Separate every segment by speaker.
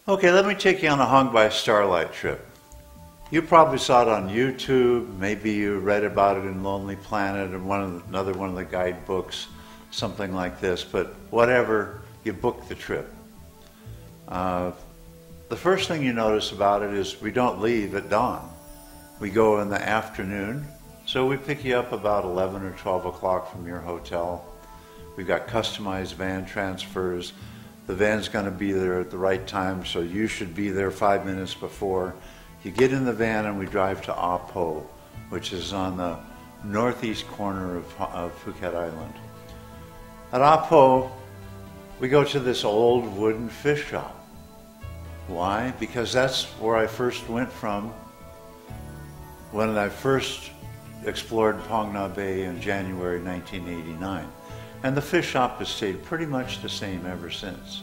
Speaker 1: Okay, let me take you on a Hung by Starlight trip. You probably saw it on YouTube, maybe you read about it in Lonely Planet or another one of the guidebooks, something like this, but whatever, you book the trip. The first thing you notice about it is we don't leave at dawn. We go in the afternoon, so we pick you up about 11 or 12 o'clock from your hotel. We've got customized van transfers. The van's going to be there at the right time, so you should be there 5 minutes before. You get in the van and we drive to Ah Po, which is on the northeast corner of Phuket Island. At Ah Po, we go to this old wooden fish shop. Why? Because that's where I first went from when I first explored Phang Nga Bay in January 1989. And the fish shop has stayed pretty much the same ever since.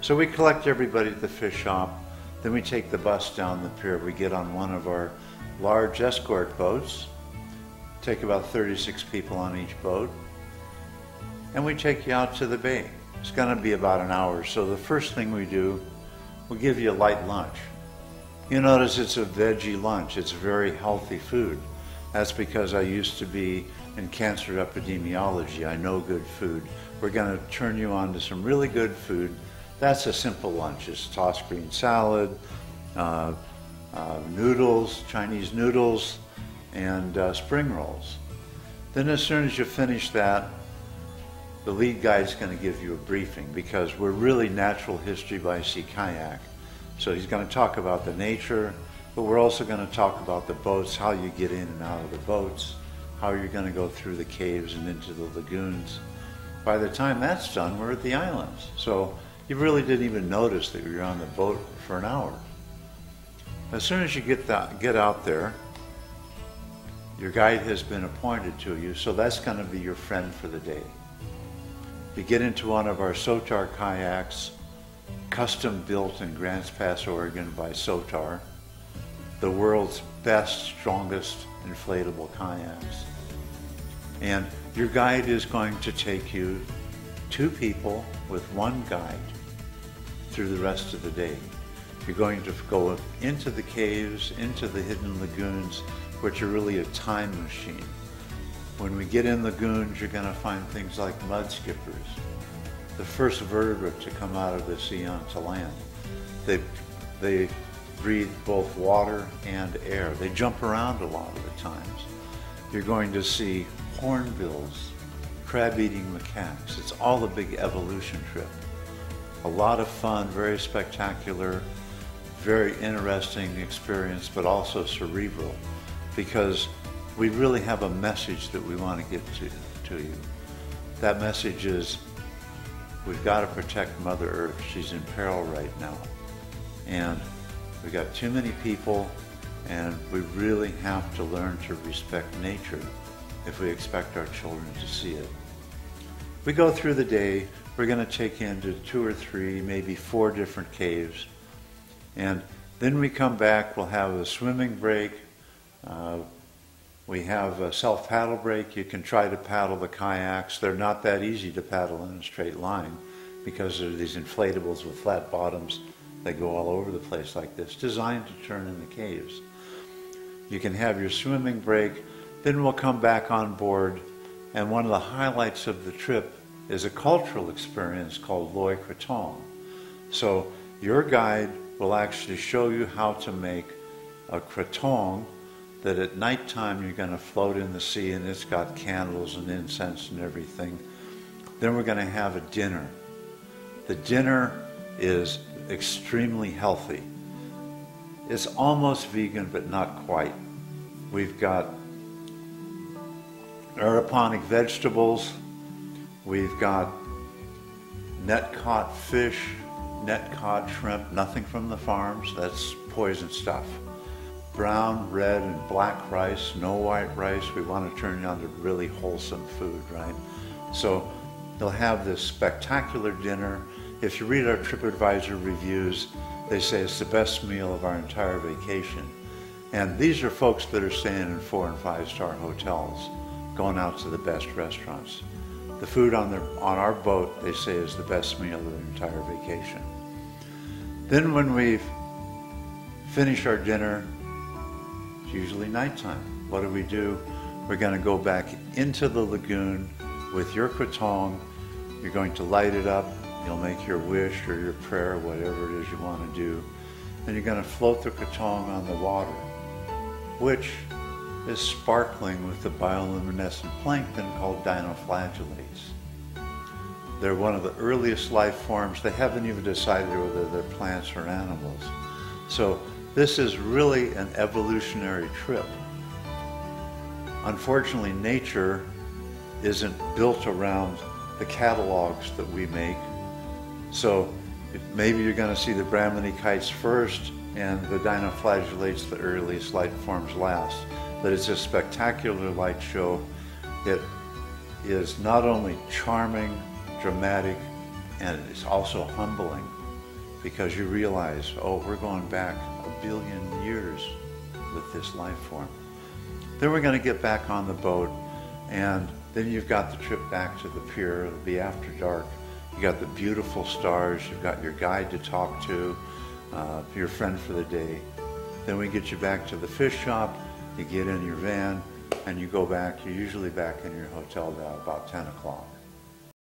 Speaker 1: So we collect everybody at the fish shop, then we take the bus down the pier. We get on one of our large escort boats, take about 36 people on each boat, and we take you out to the bay. It's going to be about an hour, so the first thing we do, we give you a light lunch. You notice it's a veggie lunch. It's very healthy food. That's because I used to be in cancer epidemiology. I know good food. We're going to turn you on to some really good food. That's a simple lunch. It's tossed green salad, noodles, Chinese noodles, and spring rolls. Then as soon as you finish that, the lead guide's going to give you a briefing because we're really natural history by sea kayak. So he's going to talk about the nature, but we're also going to talk about the boats, how you get in and out of the boats, how you're going to go through the caves and into the lagoons. By the time that's done, we're at the islands. So you really didn't even notice that you're on the boat for an hour. As soon as you get out there, your guide has been appointed to you, so that's going to be your friend for the day. You get into one of our Sotar kayaks, custom built in Grants Pass, Oregon by Sotar, the world's best, strongest inflatable kayaks. And your guide is going to take you, 2 people with 1 guide, through the rest of the day. You're going to go into the caves, into the hidden lagoons, which are really a time machine. When we get in lagoons, you're going to find things like mud skippers, the first vertebrate to come out of the sea onto land. They breathe both water and air. They jump around a lot of the times. You're going to see hornbills, crab-eating macaques. It's all a big evolution trip. A lot of fun, very spectacular, very interesting experience, but also cerebral, because we really have a message that we want to get to you. That message is, we've got to protect Mother Earth. She's in peril right now. And we've got too many people, and we really have to learn to respect nature if we expect our children to see it. We go through the day. We're going to take you into 2 or 3, maybe 4 different caves. And then we come back, we'll have a swimming break. We have a self-paddle break. You can try to paddle the kayaks. They're not that easy to paddle in a straight line because they're these inflatables with flat bottoms. They go all over the place like this, designed to turn in the caves. You can have your swimming break. Then we'll come back on board, and one of the highlights of the trip is a cultural experience called Loy Krathong. So your guide will actually show you how to make a krathong that at nighttime you're going to float in the sea, and it's got candles and incense and everything. Then we're going to have a dinner. The dinner is extremely healthy. It's almost vegan, but not quite. We've got aeroponic vegetables. We've got net-caught fish, net-caught shrimp, nothing from the farms. That's poison stuff. Brown, red, and black rice, no white rice. We want to turn you on to really wholesome food, right? So they'll have this spectacular dinner. If you read our TripAdvisor reviews, they say it's the best meal of our entire vacation. And these are folks that are staying in 4- and 5-star hotels, going out to the best restaurants. The food on our boat, they say, is the best meal of their entire vacation. Then when we've finished our dinner, it's usually nighttime. What do? We're going to go back into the lagoon with your kratom. You're going to light it up. You'll make your wish or your prayer, whatever it is you want to do. Then you're going to float the kratom on the water, which is sparkling with the bioluminescent plankton called dinoflagellates. They're one of the earliest life forms. They haven't even decided whether they're plants or animals. So this is really an evolutionary trip. Unfortunately, nature isn't built around the catalogs that we make. So maybe you're going to see the Brahminikites first and the dinoflagellates, the earliest life forms, last. But it's a spectacular light show. It is not only charming, dramatic, and it's also humbling, because you realize, oh, we're going back 1 billion years with this life form. Then we're going to get back on the boat, and then you've got the trip back to the pier. It'll be after dark. You got the beautiful stars. You've got your guide to talk to, your friend for the day. Then we get you back to the fish shop. You get in your van, and you go back. You're usually back in your hotel by about 10 o'clock.